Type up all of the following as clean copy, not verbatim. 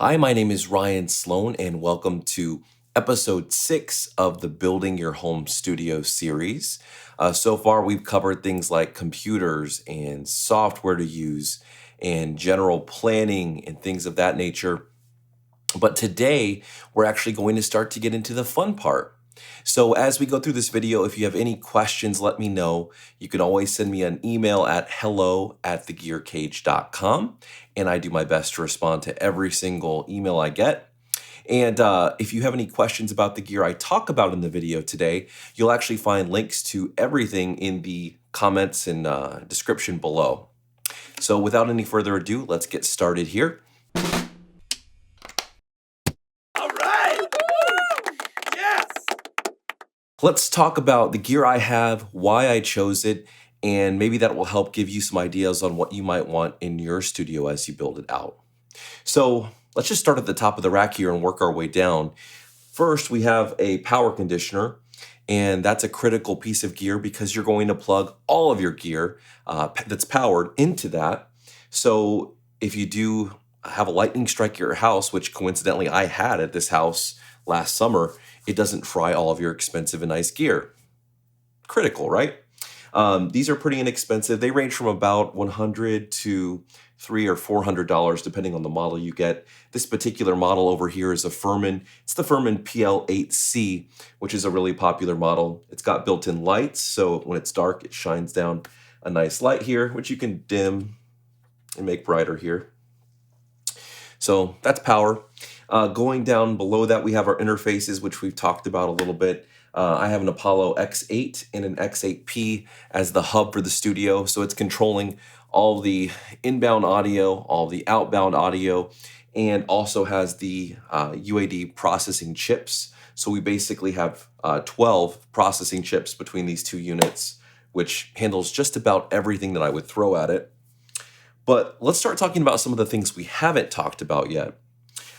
Hi, my name is Ryan Sloan, and welcome to episode 6 of the Building Your Home Studio series. So far, we've covered things like computers and software to use and general planning and things of that nature. But today, we're actually going to start to get into the fun part. So, as we go through this video, if you have any questions, let me know. You can always send me an email at hello@thegearcage.com, and I do my best to respond to every single email I get. And if you have any questions about the gear I talk about in the video today, you'll actually find links to everything in the comments and description below. So, without any further ado, let's get started here. All right! Woo! Yes! Let's talk about the gear I have, why I chose it, and maybe that will help give you some ideas on what you might want in your studio as you build it out. So let's just start at the top of the rack here and work our way down. First, we have a power conditioner, and that's a critical piece of gear because you're going to plug all of your gear that's powered into that. So if you do have a lightning strike your house, which coincidentally I had at this house last summer, it doesn't fry all of your expensive and nice gear. Critical, right? These are pretty inexpensive. They range from about $100 to $300 or $400 depending on the model you get. This particular model over here is a Furman. It's the Furman PL8C, which is a really popular model. It's got built-in lights, so when it's dark, it shines down a nice light here, which you can dim and make brighter here. So that's power. Going down below that, we have our interfaces, which we've talked about a little bit. I have an Apollo X8 and an X8P as the hub for the studio. So it's controlling all the inbound audio, all the outbound audio, and also has the UAD processing chips. So we basically have 12 processing chips between these two units, which handles just about everything that I would throw at it. But let's start talking about some of the things we haven't talked about yet.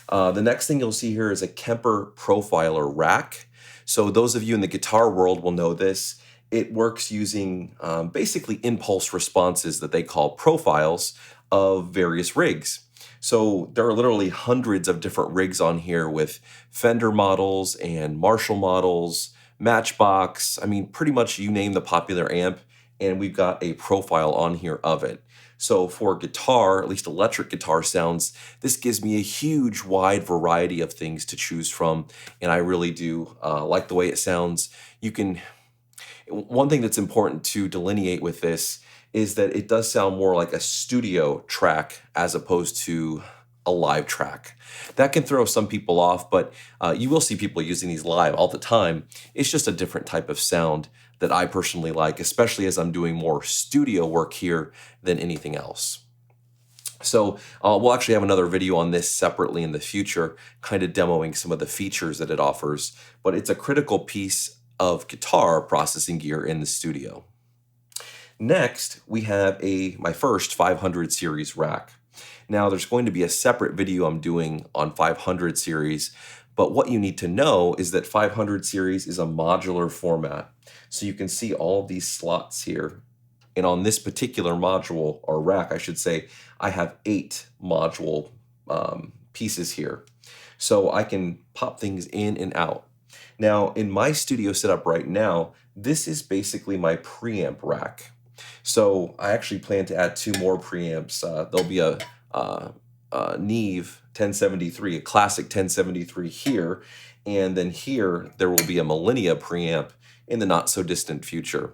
The next thing you'll see here is a Kemper profiler rack. So those of you in the guitar world will know this. It works using basically impulse responses that they call profiles of various rigs. So there are literally hundreds of different rigs on here with Fender models and Marshall models, Matchbox. I mean, pretty much you name the popular amp, and we've got a profile on here of it. So for guitar, at least electric guitar sounds, this gives me a huge wide variety of things to choose from, and I really do like the way it sounds. One thing that's important to delineate with this is that it does sound more like a studio track as opposed to a live track. That can throw some people off, but you will see people using these live all the time. It's just a different type of sound that I personally like, especially as I'm doing more studio work here than anything else. So we'll actually have another video on this separately in the future, kind of demoing some of the features that it offers, but it's a critical piece of guitar processing gear in the studio. Next, we have my first 500 series rack. Now, there's going to be a separate video I'm doing on 500 series, but what you need to know is that 500 series is a modular format. So you can see all of these slots here. And on this particular module, or rack, I should say, I have 8 module pieces here. So I can pop things in and out. Now, in my studio setup right now, this is basically my preamp rack. So I actually plan to add 2 more preamps. There'll be a Neve 1073, a classic 1073 here, and then here there will be a Millennia preamp in the not so distant future.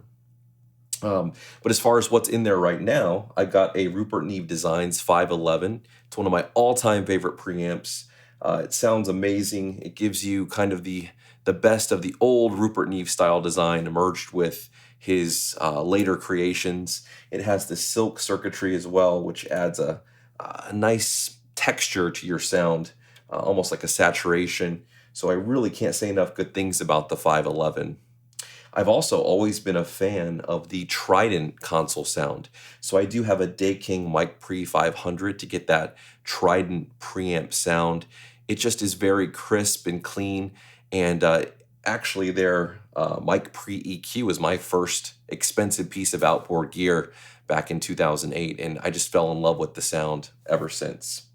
But as far as what's in there right now, I've got a Rupert Neve Designs 511. It's one of my all-time favorite preamps. It sounds amazing. It gives you kind of the best of the old Rupert Neve style design merged with his later creations. It has the silk circuitry as well, which adds a nice texture to your sound, almost like a saturation. So I really can't say enough good things about the 511. I've also always been a fan of the Trident console sound. So I do have a Daking Mic Pre 500 to get that Trident preamp sound. It just is very crisp and clean. And actually their Mic Pre EQ was my first expensive piece of outboard gear back in 2008. And I just fell in love with the sound ever since.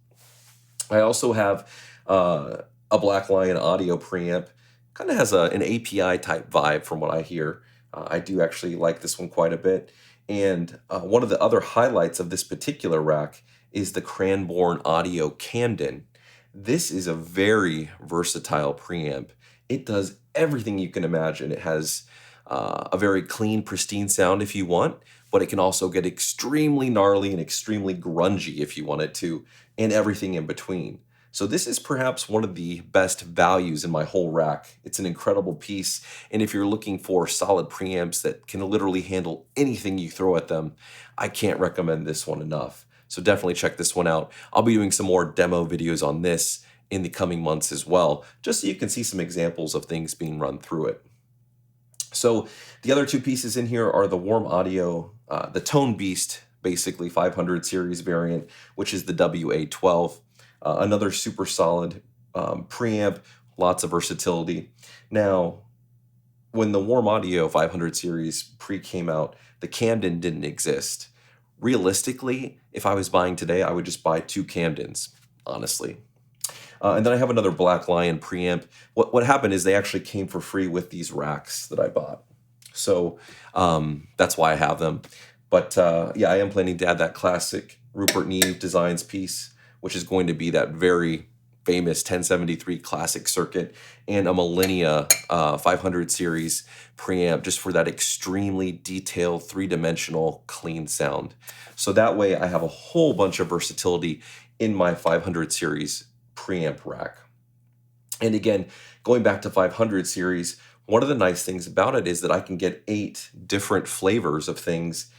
I also have a Black Lion audio preamp. Kind of has an API type vibe from what I hear. I do actually like this one quite a bit. And one of the other highlights of this particular rack is the Cranbourne Audio Camden. This is a very versatile preamp. It does everything you can imagine. It has a very clean, pristine sound if you want, but it can also get extremely gnarly and extremely grungy if you want it to, and everything in between. So this is perhaps one of the best values in my whole rack. It's an incredible piece, and if you're looking for solid preamps that can literally handle anything you throw at them, I can't recommend this one enough. So definitely check this one out. I'll be doing some more demo videos on this in the coming months as well, just so you can see some examples of things being run through it. So the other two pieces in here are the Warm Audio, the Tone Beast, basically 500 series variant, which is the WA12. Another super solid preamp, lots of versatility. Now, when the Warm Audio 500 series pre came out, the Camden didn't exist. Realistically, if I was buying today, I would just buy two Camdens, honestly. And then I have another Black Lion preamp. What happened is they actually came for free with these racks that I bought. So that's why I have them. But yeah, I am planning to add that classic Rupert Neve Designs piece, which is going to be that very famous 1073 classic circuit, and a Millennia 500 series preamp just for that extremely detailed, three-dimensional, clean sound. So that way I have a whole bunch of versatility in my 500 series preamp rack. And again, going back to 500 series, one of the nice things about it is that I can get 8 different flavors of things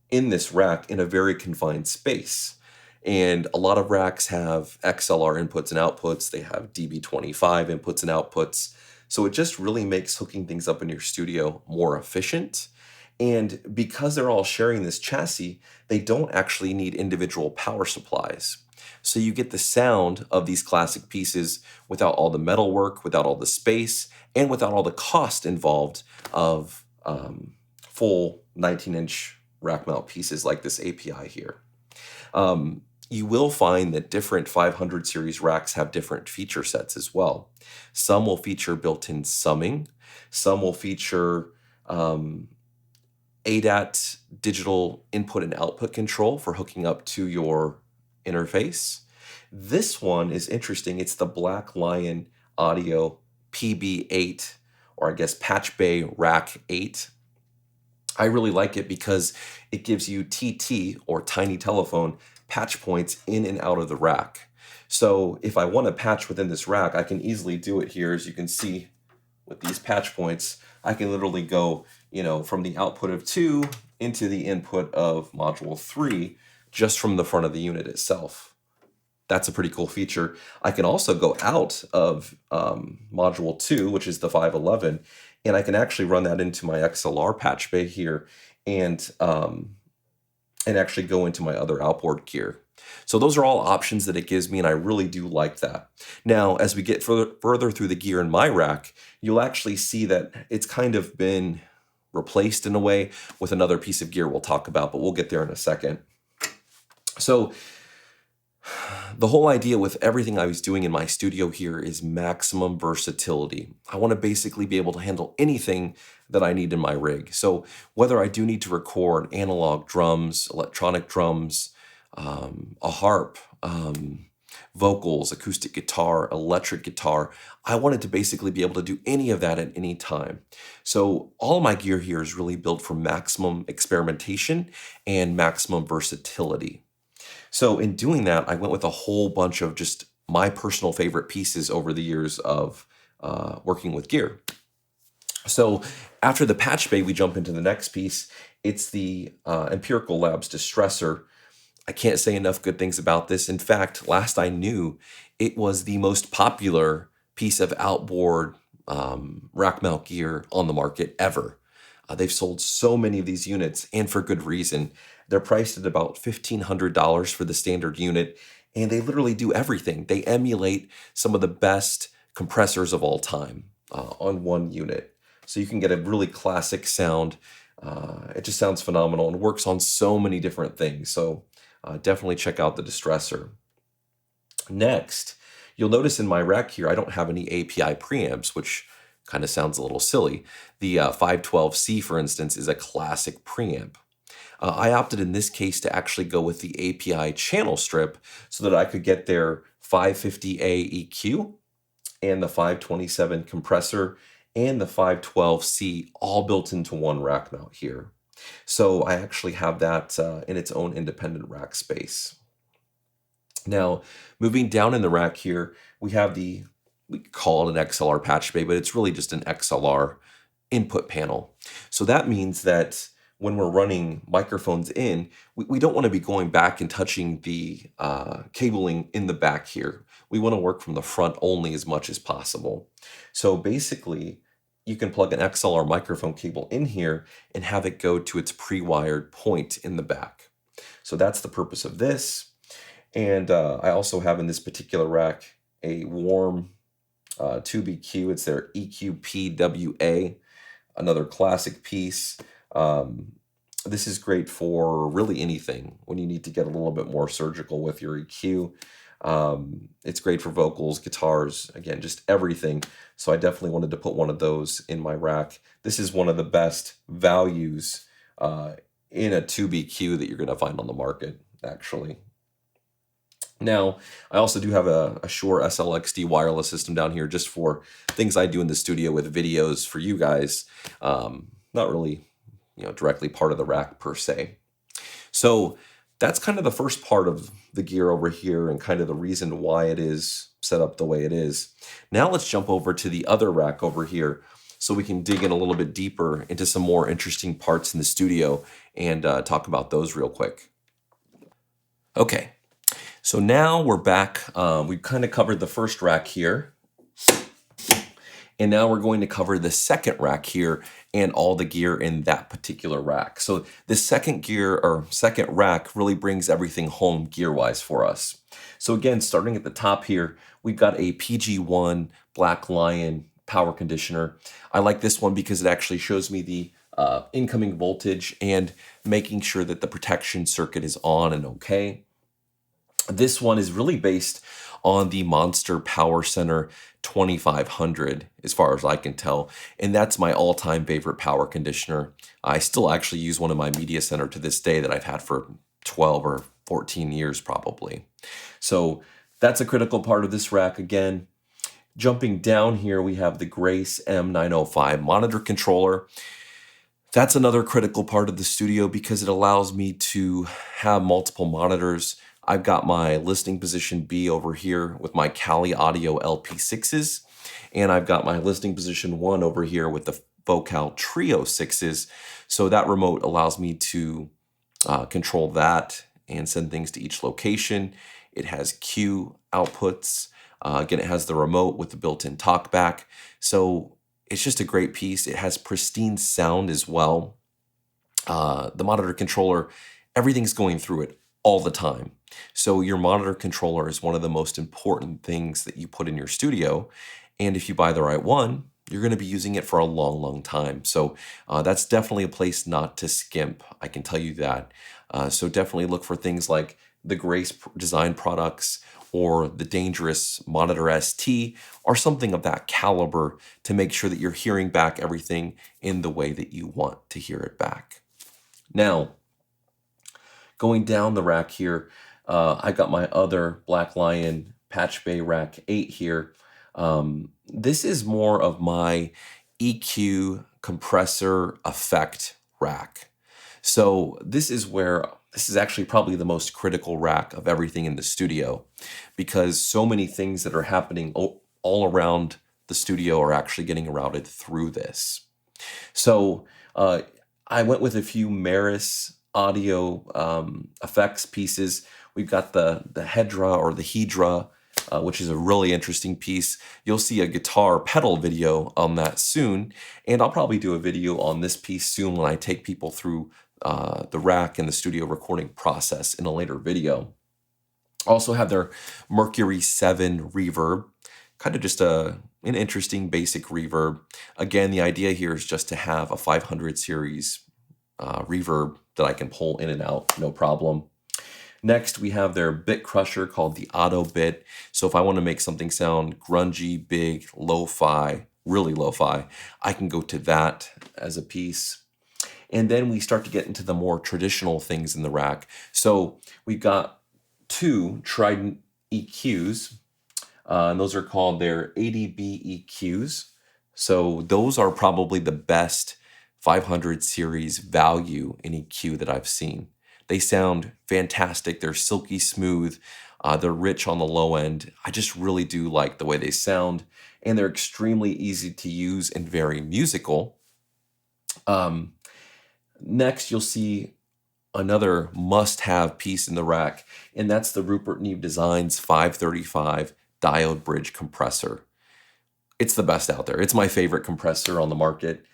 in this rack in a very confined space. And a lot of racks have XLR inputs and outputs. They have DB25 inputs and outputs. So it just really makes hooking things up in your studio more efficient. And because they're all sharing this chassis, they don't actually need individual power supplies. So you get the sound of these classic pieces without all the metal work, without all the space, and without all the cost involved of full 19-inch rack mount pieces like this API here. You will find that different 500 series racks have different feature sets as well. Some will feature built-in summing. Some will feature ADAT digital input and output control for hooking up to your interface. This one is interesting. It's the Black Lion Audio PB8, or I guess Patchbay Rack 8. I really like it because it gives you TT, or tiny telephone, patch points in and out of the rack. So if I want to patch within this rack, I can easily do it here. As you can see with these patch points, I can literally go, from the output of 2 into the input of module 3, just from the front of the unit itself. That's a pretty cool feature. I can also go out of module 2, which is the 511, and I can actually run that into my XLR patch bay here and actually go into my other outboard gear. So those are all options that it gives me, and I really do like that. Now, as we get further through the gear in my rack, you'll actually see that it's kind of been replaced in a way with another piece of gear we'll talk about, but we'll get there in a second. So the whole idea with everything I was doing in my studio here is maximum versatility. I want to basically be able to handle anything that I need in my rig. So whether I do need to record analog drums, electronic drums, a harp, vocals, acoustic guitar, electric guitar, I wanted to basically be able to do any of that at any time. So all of my gear here is really built for maximum experimentation and maximum versatility. So in doing that, I went with a whole bunch of just my personal favorite pieces over the years of working with gear. So after the patch bay, we jump into the next piece. It's the Empirical Labs Distressor. I can't say enough good things about this. In fact, last I knew, it was the most popular piece of outboard rack mount gear on the market ever. They've sold so many of these units, and for good reason. They're priced at about $1,500 for the standard unit, and they literally do everything. They emulate some of the best compressors of all time on one unit. So you can get a really classic sound. It just sounds phenomenal and works on so many different things. So definitely check out the Distressor. Next, you'll notice in my rack here, I don't have any API preamps, which kind of sounds a little silly. The 512C, for instance, is a classic preamp. I opted in this case to actually go with the API channel strip so that I could get their 550A EQ and the 527 compressor and the 512C all built into one rack mount here. So I actually have that in its own independent rack space. Now, moving down in the rack here, we have we call it an XLR patch bay, but it's really just an XLR input panel. So that means that when we're running microphones in, we don't want to be going back and touching the cabling in the back here. We want to work from the front only as much as possible. So basically, you can plug an XLR microphone cable in here and have it go to its pre-wired point in the back. So that's the purpose of this. And I also have in this particular rack a warm tube EQ. It's their EQPWA, another classic piece. This is great for really anything when you need to get a little bit more surgical with your EQ. It's great for vocals, guitars, again, just everything. So I definitely wanted to put one of those in my rack. This is one of the best values in a tube EQ that you're going to find on the market, actually. Now, I also do have a Shure SLXD wireless system down here just for things I do in the studio with videos for you guys. Not really, directly part of the rack per se. So that's kind of the first part of the gear over here and kind of the reason why it is set up the way it is. Now let's jump over to the other rack over here so we can dig in a little bit deeper into some more interesting parts in the studio and talk about those real quick. Okay. So now we're back. We've kind of covered the first rack here. And now we're going to cover the second rack here and all the gear in that particular rack. So the second rack really brings everything home gear-wise for us. So again, starting at the top here, we've got a PG1 Black Lion power conditioner. I like this one because it actually shows me the incoming voltage and making sure that the protection circuit is on and okay. This one is really based on the Monster Power Center 2500, as far as I can tell, and that's my all-time favorite power conditioner. I still actually use one in my media center to this day that I've had for 12 or 14 years probably. So that's a critical part of this rack again. Jumping down here, we have the Grace M905 monitor controller. That's another critical part of the studio because it allows me to have multiple monitors. I've got my listening position B over here with my Kali Audio LP6s, and I've got my listening position 1 over here with the Vocal Trio 6s. So that remote allows me to control that and send things to each location. It has Q outputs. Again, it has the remote with the built-in talkback. So it's just a great piece. It has pristine sound as well. The monitor controller, everything's going through it all the time. So your monitor controller is one of the most important things that you put in your studio. And if you buy the right one, you're going to be using it for a long, long time. So that's definitely a place not to skimp. I can tell you that. So definitely look for things like the Grace design products or the Dangerous Monitor ST or something of that caliber to make sure that you're hearing back everything in the way that you want to hear it back. Now, going down the rack here, I got my other Black Lion Patchbay Rack 8 here. This is more of my EQ compressor effect rack. So this is actually probably the most critical rack of everything in the studio because so many things that are happening all around the studio are actually getting routed through this. So I went with a few Meris audio effects pieces. We've got the Hedra or the Hedra, which is a really interesting piece. You'll see a guitar pedal video on that soon, and I'll probably do a video on this piece soon when I take people through the rack and the studio recording process in a later video. Also have their Mercury 7 reverb, kind of just an interesting basic reverb. Again, the idea here is just to have a 500 series reverb that I can pull in and out, no problem. Next, we have their bit crusher called the Auto Bit. So if I want to make something sound grungy, big, lo-fi, really lo-fi, I can go to that as a piece. And then we start to get into the more traditional things in the rack. So we've got two Trident EQs, and those are called their ADB EQs. So those are probably the best 500 series value in EQ that I've seen. They sound fantastic. They're silky smooth. They're rich on the low end. I just really do like the way they sound, and they're extremely easy to use and very musical. Next, you'll see another must-have piece in the rack, and that's the Rupert Neve Designs 535 diode bridge compressor. It's the best out there. It's my favorite compressor on the market.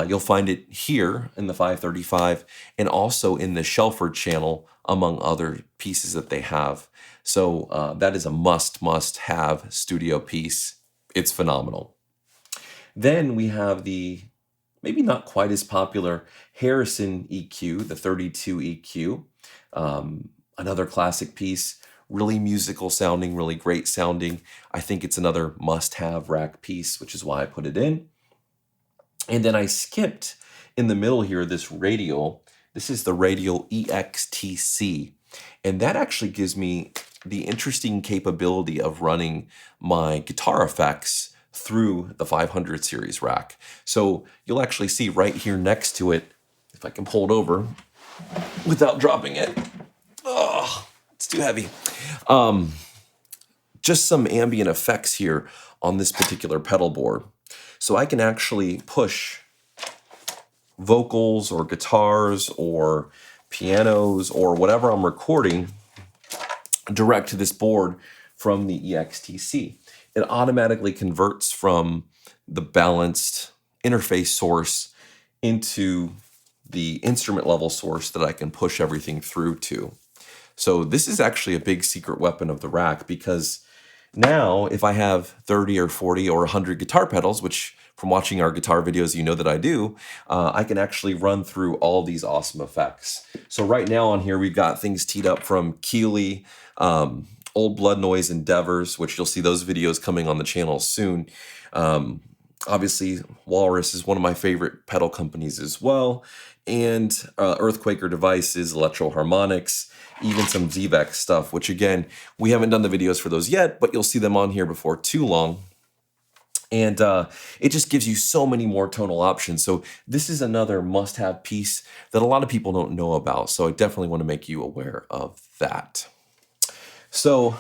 You'll find it here in the 535 and also in the Shelford channel, among other pieces that they have. So that is a must-have studio piece. It's phenomenal. Then we have the maybe not quite as popular Harrison EQ, the 32 EQ. Another classic piece, really musical sounding, really great sounding. I think it's another must-have rack piece, which is why I put it in. And then I skipped in the middle here this radial. This is the radial EXTC. And that actually gives me the interesting capability of running my guitar effects through the 500 series rack. So you'll actually see right here next to it, if I can pull it over without dropping it. Oh, it's too heavy. Just some ambient effects here on this particular pedal board. So I can actually push vocals or guitars or pianos or whatever I'm recording direct to this board from the EXTC. It automatically converts from the balanced interface source into the instrument level source that I can push everything through to. So this is actually a big secret weapon of the rack, because now if I have 30 or 40 or 100 guitar pedals, which from watching our guitar videos you know that I do, I can actually run through all these awesome effects. So right now on here we've got things teed up from Keeley, Old Blood Noise Endeavors, which you'll see those videos coming on the channel soon. Obviously, Walrus is one of my favorite pedal companies as well, and Earthquaker Devices, Electro Harmonics, even some Zvex stuff, which again, we haven't done the videos for those yet, but you'll see them on here before too long. And it just gives you so many more tonal options. So this is another must-have piece that a lot of people don't know about. So I definitely want to make you aware of that. So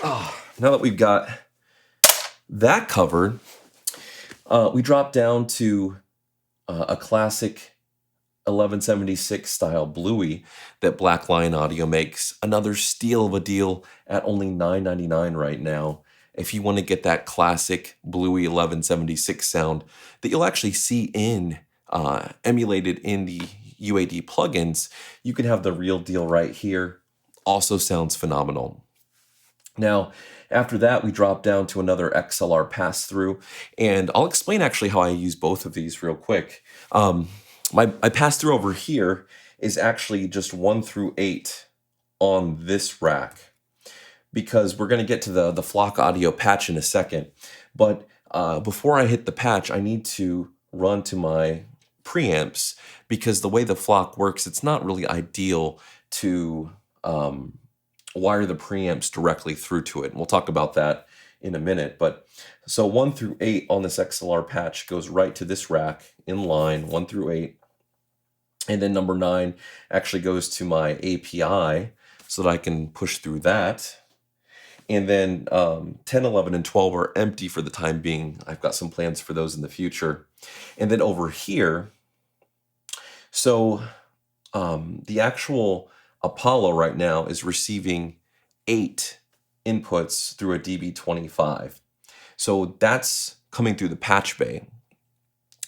now that we've got that covered, we drop down to a classic 1176 style Bluey that Black Lion Audio makes. Another steal of a deal at only $9.99 right now. If you want to get that classic Bluey 1176 sound that you'll actually see in emulated in the UAD plugins, you can have the real deal right here. Also sounds phenomenal. Now, after that, we drop down to another XLR pass-through, and I'll explain actually how I use both of these real quick. My pass-through over here is actually just 1 through 8 on this rack, because we're going to get to the Flock Audio patch in a second. But before I hit the patch, I need to run to my preamps, because the way the Flock works, it's not really ideal to wire the preamps directly through to it. And we'll talk about that in a minute. But so 1 through 8 on this XLR patch goes right to this rack in line, 1 through 8. And then number 9 actually goes to my API so that I can push through that. And then 10, 11, and 12 are empty for the time being. I've got some plans for those in the future. And then over here, so the actual Apollo right now is receiving 8 inputs through a DB25. So that's coming through the Patchbay.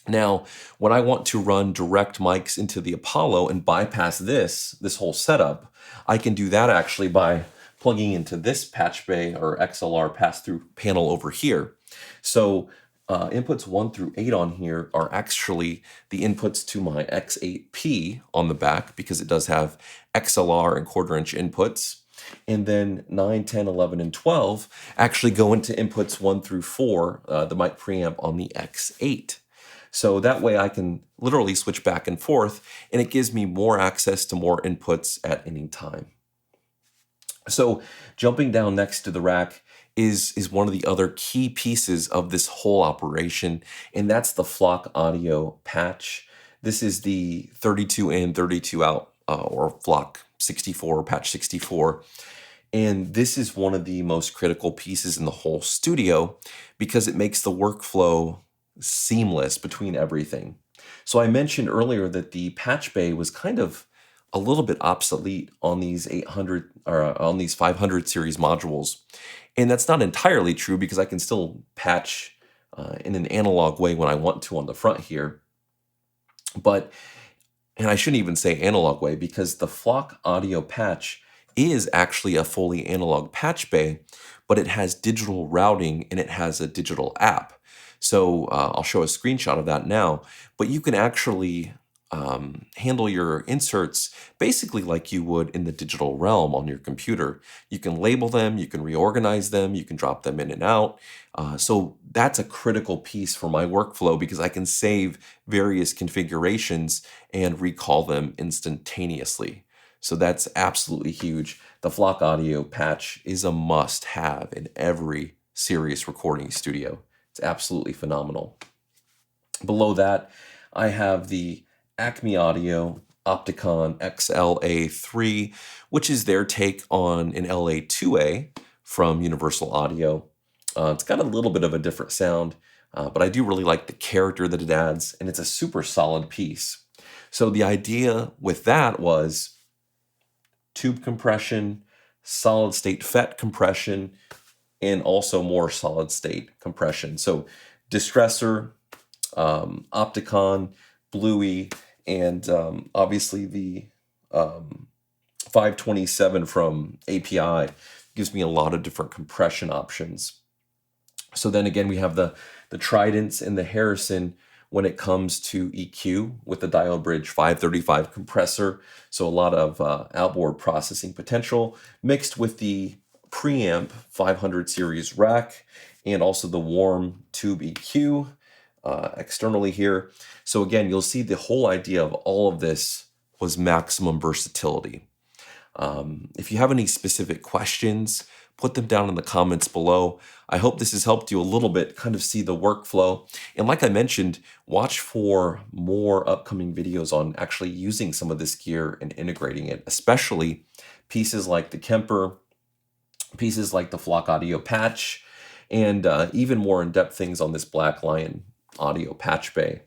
Now, when I want to run direct mics into the Apollo and bypass this whole setup, I can do that actually by plugging into this Patchbay or XLR pass-through panel over here. So Inputs 1 through 8 on here are actually the inputs to my X8P on the back because it does have XLR and quarter-inch inputs. And then 9, 10, 11, and 12 actually go into inputs 1 through 4, the mic preamp on the X8. So that way I can literally switch back and forth, and it gives me more access to more inputs at any time. So jumping down next to the rack is one of the other key pieces of this whole operation, and that's the Flock Audio patch. This is the 32 in, 32 out, or Flock 64, patch 64. And this is one of the most critical pieces in the whole studio because it makes the workflow seamless between everything. So I mentioned earlier that the patch bay was kind of a little bit obsolete on these 800 or on these 500 series modules. And that's not entirely true because I can still patch in an analog way when I want to on the front here. But, and I shouldn't even say analog way because the Flock Audio patch is actually a fully analog patch bay, but it has digital routing and it has a digital app. So I'll show a screenshot of that now, but you can actually handle your inserts basically like you would in the digital realm on your computer. You can label them, you can reorganize them, you can drop them in and out. So that's a critical piece for my workflow because I can save various configurations and recall them instantaneously. So that's absolutely huge. The Flock Audio patch is a must-have in every serious recording studio. It's absolutely phenomenal. Below that, I have the Acme Audio Opticon XLA3, which is their take on an LA2A from Universal Audio. It's got a little bit of a different sound, but I do really like the character that it adds, and it's a super solid piece. So the idea with that was tube compression, solid state FET compression, and also more solid state compression. So distressor, Opticon, Bluey, and obviously the 527 from API gives me a lot of different compression options. So then again, we have the Tridents and the Harrison when it comes to EQ with the Diode Bridge 535 compressor. So a lot of outboard processing potential mixed with the preamp 500 series rack and also the warm tube EQ externally here. So again, you'll see the whole idea of all of this was maximum versatility. If you have any specific questions, put them down in the comments below. I hope this has helped you a little bit kind of see the workflow. And like I mentioned, watch for more upcoming videos on actually using some of this gear and integrating it, especially pieces like the Kemper, pieces like the Flock Audio patch, and even more in-depth things on this Black Lion audio patch bay.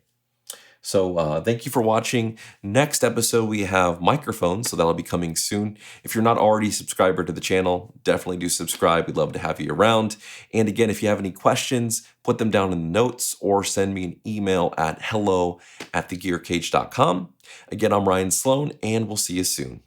So thank you for watching. Next episode, we have microphones, so that'll be coming soon. If you're not already a subscriber to the channel, definitely do subscribe. We'd love to have you around. And again, if you have any questions, put them down in the notes or send me an email at hello@thegearcage.com. Again, I'm Ryan Sloan, and we'll see you soon.